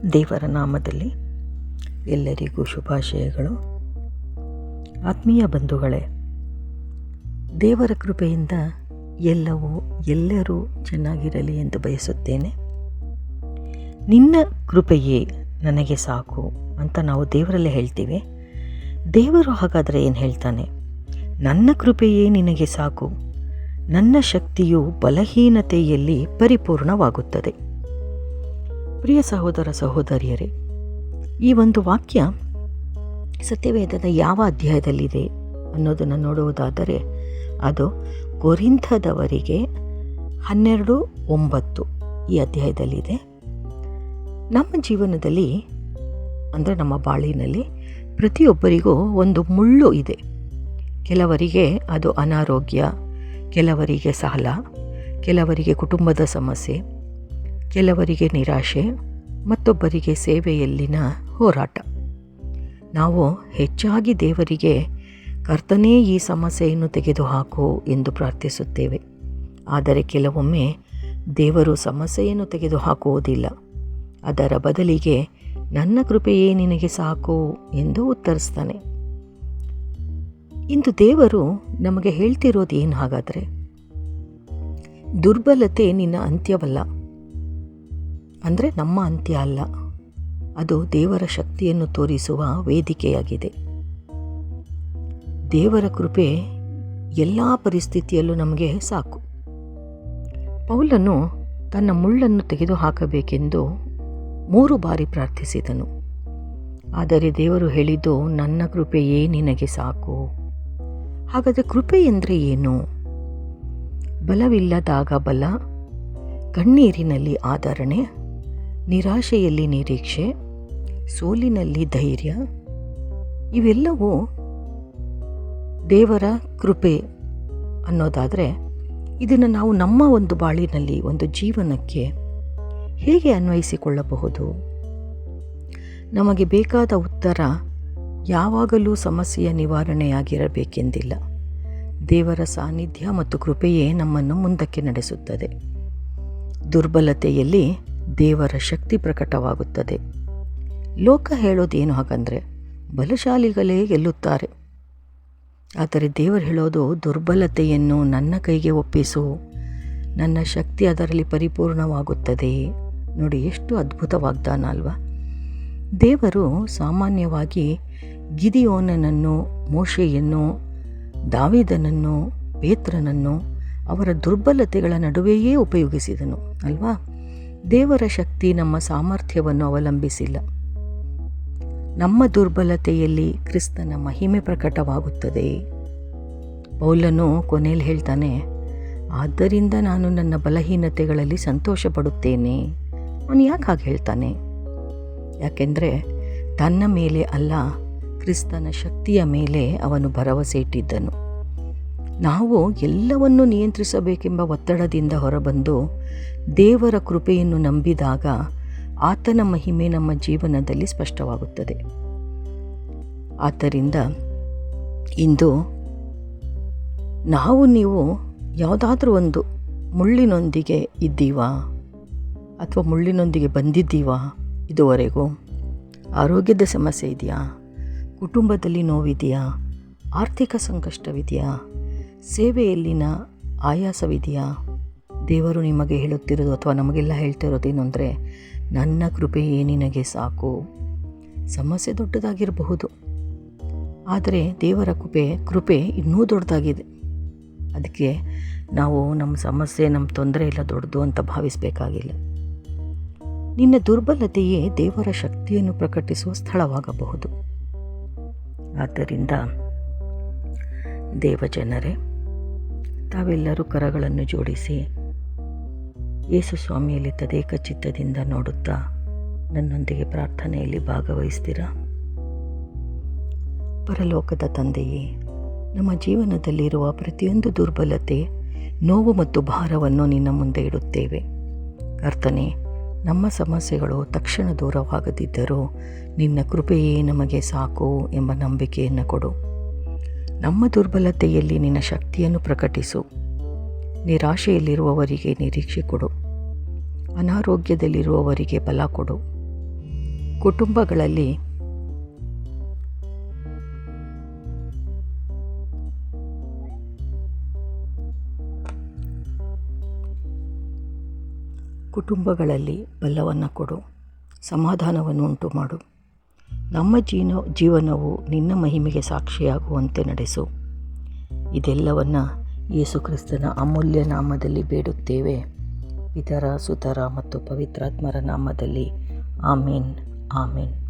ದೇವರ ನಾಮದಲ್ಲಿ ಎಲ್ಲರಿಗೂ ಶುಭಾಶಯಗಳು. ಆತ್ಮೀಯ ಬಂಧುಗಳೇ, ದೇವರ ಕೃಪೆಯಿಂದ ಎಲ್ಲರೂ ಚೆನ್ನಾಗಿರಲಿ ಎಂದು ಬಯಸುತ್ತೇನೆ. ನಿನ್ನ ಕೃಪೆಯೇ ನನಗೆ ಸಾಕು ಅಂತ ನಾವು ದೇವರಲ್ಲೇ ಹೇಳ್ತೀವಿ. ದೇವರು ಹಾಗಾದರೆ ಏನು ಹೇಳ್ತಾನೆ? ನನ್ನ ಕೃಪೆಯೇ ನಿನಗೆ ಸಾಕು, ನನ್ನ ಶಕ್ತಿಯು ಬಲಹೀನತೆಯಲ್ಲಿ ಪರಿಪೂರ್ಣವಾಗುತ್ತದೆ. ಪ್ರಿಯ ಸಹೋದರ ಸಹೋದರಿಯರೇ, ಈ ಒಂದು ವಾಕ್ಯ ಸತ್ಯವೇದದ ಯಾವ ಅಧ್ಯಾಯದಲ್ಲಿದೆ ಅನ್ನೋದನ್ನು ನೋಡುವುದಾದರೆ ಅದು ಕೊರಿಂಥದವರಿಗೆ 12:9 ಈ ಅಧ್ಯಾಯದಲ್ಲಿದೆ. ನಮ್ಮ ಜೀವನದಲ್ಲಿ ಅಂದರೆ ನಮ್ಮ ಬಾಳಿನಲ್ಲಿ ಪ್ರತಿಯೊಬ್ಬರಿಗೂ ಒಂದು ಮುಳ್ಳು ಇದೆ. ಕೆಲವರಿಗೆ ಅದು ಅನಾರೋಗ್ಯ, ಕೆಲವರಿಗೆ ಸಾಲ, ಕೆಲವರಿಗೆ ಕುಟುಂಬದ ಸಮಸ್ಯೆ, ಕೆಲವರಿಗೆ ನಿರಾಶೆ, ಮತ್ತೊಬ್ಬರಿಗೆ ಸೇವೆಯಲ್ಲಿನ ಹೋರಾಟ. ನಾವು ಹೆಚ್ಚಾಗಿ ದೇವರಿಗೆ ಕರ್ತನೇ ಈ ಸಮಸ್ಯೆಯನ್ನು ತೆಗೆದುಹಾಕು ಎಂದು ಪ್ರಾರ್ಥಿಸುತ್ತೇವೆ. ಆದರೆ ಕೆಲವೊಮ್ಮೆ ದೇವರು ಸಮಸ್ಯೆಯನ್ನು ತೆಗೆದುಹಾಕುವುದಿಲ್ಲ, ಅದರ ಬದಲಿಗೆ ನನ್ನ ಕೃಪೆಯೇ ನಿನಗೆ ಸಾಕು ಎಂದು ಉತ್ತರಿಸ್ತಾನೆ. ಇಂದು ದೇವರು ನಮಗೆ ಹೇಳ್ತಿರೋದು ಏನು ಹಾಗಾದರೆ? ದುರ್ಬಲತೆ ನಿನ್ನ ಅಂತ್ಯವಲ್ಲ, ಅಂದರೆ ನಮ್ಮ ಅಂತ್ಯ ಅಲ್ಲ, ಅದು ದೇವರ ಶಕ್ತಿಯನ್ನು ತೋರಿಸುವ ವೇದಿಕೆಯಾಗಿದೆ. ದೇವರ ಕೃಪೆ ಎಲ್ಲ ಪರಿಸ್ಥಿತಿಯಲ್ಲೂ ನಮಗೆ ಸಾಕು. ಪೌಲನು ತನ್ನ ಮುಳ್ಳನ್ನು ತೆಗೆದುಹಾಕಬೇಕೆಂದು 3 ಬಾರಿ ಪ್ರಾರ್ಥಿಸಿದನು. ಆದರೆ ದೇವರು ಹೇಳಿದ್ದು ನನ್ನ ಕೃಪೆಯೇ ನಿನಗೆ ಸಾಕು. ಹಾಗಾದರೆ ಕೃಪೆ ಎಂದರೆ ಏನು? ಬಲವಿಲ್ಲದಾಗ ಬಲ, ಕಣ್ಣೀರಿನಲ್ಲಿ ಆದರಣೆ, ನಿರಾಶೆಯಲ್ಲಿ ನಿರೀಕ್ಷೆ, ಸೋಲಿನಲ್ಲಿ ಧೈರ್ಯ, ಇವೆಲ್ಲವೂ ದೇವರ ಕೃಪೆ ಅನ್ನೋದಾದರೆ, ಇದನ್ನು ನಾವು ನಮ್ಮ ಒಂದು ಬಾಳಿನಲ್ಲಿ, ಒಂದು ಜೀವನಕ್ಕೆ ಹೇಗೆ ಅನ್ವಯಿಸಿಕೊಳ್ಳಬಹುದು? ನಮಗೆ ಬೇಕಾದ ಉತ್ತರ ಯಾವಾಗಲೂ ಸಮಸ್ಯೆಯ ನಿವಾರಣೆಯಾಗಿರಬೇಕೆಂದಿಲ್ಲ. ದೇವರ ಸಾನ್ನಿಧ್ಯ ಮತ್ತು ಕೃಪೆಯೇ ನಮ್ಮನ್ನು ಮುಂದಕ್ಕೆ ನಡೆಸುತ್ತದೆ. ದುರ್ಬಲತೆಯಲ್ಲಿ ದೇವರ ಶಕ್ತಿ ಪ್ರಕಟವಾಗುತ್ತದೆ. ಲೋಕ ಹೇಳೋದೇನು ಹಾಗಂದರೆ ಬಲಶಾಲಿಗಳೇ ಗೆಲ್ಲುತ್ತಾರೆ. ಆದರೆ ದೇವರು ಹೇಳೋದು ದುರ್ಬಲತೆಯನ್ನು ನನ್ನ ಕೈಗೆ ಒಪ್ಪಿಸು, ನನ್ನ ಶಕ್ತಿ ಅದರಲ್ಲಿ ಪರಿಪೂರ್ಣವಾಗುತ್ತದೆ. ನೋಡಿ, ಎಷ್ಟು ಅದ್ಭುತ ವಾಗ್ದಾನ ಅಲ್ವಾ? ದೇವರು ಸಾಮಾನ್ಯವಾಗಿ ಗಿದಿಯೋನನನ್ನು, ಮೋಶೆಯನ್ನು, ದಾವೀದನನ್ನು, ಪೇತ್ರನನ್ನು ಅವರ ದುರ್ಬಲತೆಗಳ ನಡುವೆಯೇ ಉಪಯೋಗಿಸಿದನು ಅಲ್ವಾ? ದೇವರ ಶಕ್ತಿ ನಮ್ಮ ಸಾಮರ್ಥ್ಯವನ್ನು ಅವಲಂಬಿಸಿಲ್ಲ. ನಮ್ಮ ದುರ್ಬಲತೆಯಲ್ಲಿ ಕ್ರಿಸ್ತನ ಮಹಿಮೆ ಪ್ರಕಟವಾಗುತ್ತದೆ. ಪೌಲನು ಕೊನೆಯಲ್ಲಿ ಹೇಳ್ತಾನೆ, ಆದ್ದರಿಂದ ನಾನು ನನ್ನ ಬಲಹೀನತೆಗಳಲ್ಲಿ ಸಂತೋಷ ಪಡುತ್ತೇನೆ. ಅವನು ಯಾಕೆ ಹಾಗೆ ಹೇಳ್ತಾನೆ? ಯಾಕೆಂದರೆ ತನ್ನ ಮೇಲೆ ಅಲ್ಲ, ಕ್ರಿಸ್ತನ ಶಕ್ತಿಯ ಮೇಲೆ ಅವನು ಭರವಸೆ ಇಟ್ಟಿದ್ದನು. ನಾವು ಎಲ್ಲವನ್ನೂ ನಿಯಂತ್ರಿಸಬೇಕೆಂಬ ಒತ್ತಡದಿಂದ ಹೊರಬಂದು ದೇವರ ಕೃಪೆಯನ್ನು ನಂಬಿದಾಗ ಆತನ ಮಹಿಮೆ ನಮ್ಮ ಜೀವನದಲ್ಲಿ ಸ್ಪಷ್ಟವಾಗುತ್ತದೆ. ಆದ್ದರಿಂದ ಇಂದು ನೀವು ಯಾವುದಾದ್ರೂ ಒಂದು ಮುಳ್ಳಿನೊಂದಿಗೆ ಇದ್ದೀವಾ ಅಥವಾ ಮುಳ್ಳಿನೊಂದಿಗೆ ಬಂದಿದ್ದೀವಾ? ಇದುವರೆಗೂ ಆರೋಗ್ಯದ ಸಮಸ್ಯೆ ಇದೆಯಾ? ಕುಟುಂಬದಲ್ಲಿ ನೋವಿದೆಯಾ? ಆರ್ಥಿಕ ಸಂಕಷ್ಟವಿದೆಯಾ? ಸೇವೆಯಲ್ಲಿನ ಆಯಾಸವಿದೆಯಾ? ದೇವರು ನಿಮಗೆ ಹೇಳುತ್ತಿರೋದು ಅಥವಾ ನಮಗೆಲ್ಲ ಹೇಳ್ತಿರೋದೇನು ಅಂದರೆ, ನನ್ನ ಕೃಪೆಯೇ ನಿನಗೆ ಸಾಕು. ಸಮಸ್ಯೆ ದೊಡ್ಡದಾಗಿರಬಹುದು, ಆದರೆ ದೇವರ ಕೃಪೆ ಇನ್ನೂ ದೊಡ್ಡದಾಗಿದೆ. ಅದಕ್ಕೆ ನಾವು ನಮ್ಮ ಸಮಸ್ಯೆ, ನಮ್ಮ ತೊಂದರೆ ಎಲ್ಲ ದೊಡ್ಡದು ಅಂತ ಭಾವಿಸಬೇಕಾಗಿಲ್ಲ. ನಿನ್ನ ದುರ್ಬಲತೆಯೇ ದೇವರ ಶಕ್ತಿಯನ್ನು ಪ್ರಕಟಿಸುವ ಸ್ಥಳವಾಗಬಹುದು. ಆದ್ದರಿಂದ ದೇವಜನರೇ, ತಾವೆಲ್ಲರೂ ಕರಗಳನ್ನು ಜೋಡಿಸಿ ಯೇಸು ಸ್ವಾಮಿಯಲ್ಲಿ ತದೇಕ ಚಿತ್ತದಿಂದ ನೋಡುತ್ತಾ ನನ್ನೊಂದಿಗೆ ಪ್ರಾರ್ಥನೆಯಲ್ಲಿ ಭಾಗವಹಿಸ್ತೀರಾ? ಪರಲೋಕದ ತಂದೆಯೇ, ನಮ್ಮ ಜೀವನದಲ್ಲಿರುವ ಪ್ರತಿಯೊಂದು ದುರ್ಬಲತೆ, ನೋವು ಮತ್ತು ಭಾರವನ್ನು ನಿನ್ನ ಮುಂದೆ ಇಡುತ್ತೇವೆ. ಕರ್ತನೇ, ನಮ್ಮ ಸಮಸ್ಯೆಗಳು ತಕ್ಷಣ ದೂರವಾಗದಿದ್ದರೂ ನಿನ್ನ ಕೃಪೆಯೇ ನಮಗೆ ಸಾಕು ಎಂಬ ನಂಬಿಕೆಯನ್ನು ಕೊಡು. ನಮ್ಮ ದುರ್ಬಲತೆಯಲ್ಲಿ ನಿನ್ನ ಶಕ್ತಿಯನ್ನು ಪ್ರಕಟಿಸು. ನಿರಾಶೆಯಲ್ಲಿರುವವರಿಗೆ ನಿರೀಕ್ಷೆ ಕೊಡು. ಅನಾರೋಗ್ಯದಲ್ಲಿರುವವರಿಗೆ ಬಲ ಕೊಡು. ಕುಟುಂಬಗಳಲ್ಲಿ ಬಲವನ್ನು ಕೊಡು, ಸಮಾಧಾನವನ್ನು ಉಂಟು ಮಾಡು. ನಮ್ಮ ಜೀವನವು ನಿನ್ನ ಮಹಿಮೆಗೆ ಸಾಕ್ಷಿಯಾಗುವಂತೆ ನಡೆಸು. ಇದೆಲ್ಲವನ್ನು ಯೇಸು ಕ್ರಿಸ್ತನ ಅಮೂಲ್ಯ ನಾಮದಲ್ಲಿ ಬೇಡುತ್ತೇವೆ, ಪಿತರ ಸುತರ ಮತ್ತು ಪವಿತ್ರಾತ್ಮರ ನಾಮದಲ್ಲಿ. ಆಮೇನ್, ಆಮೇನ್.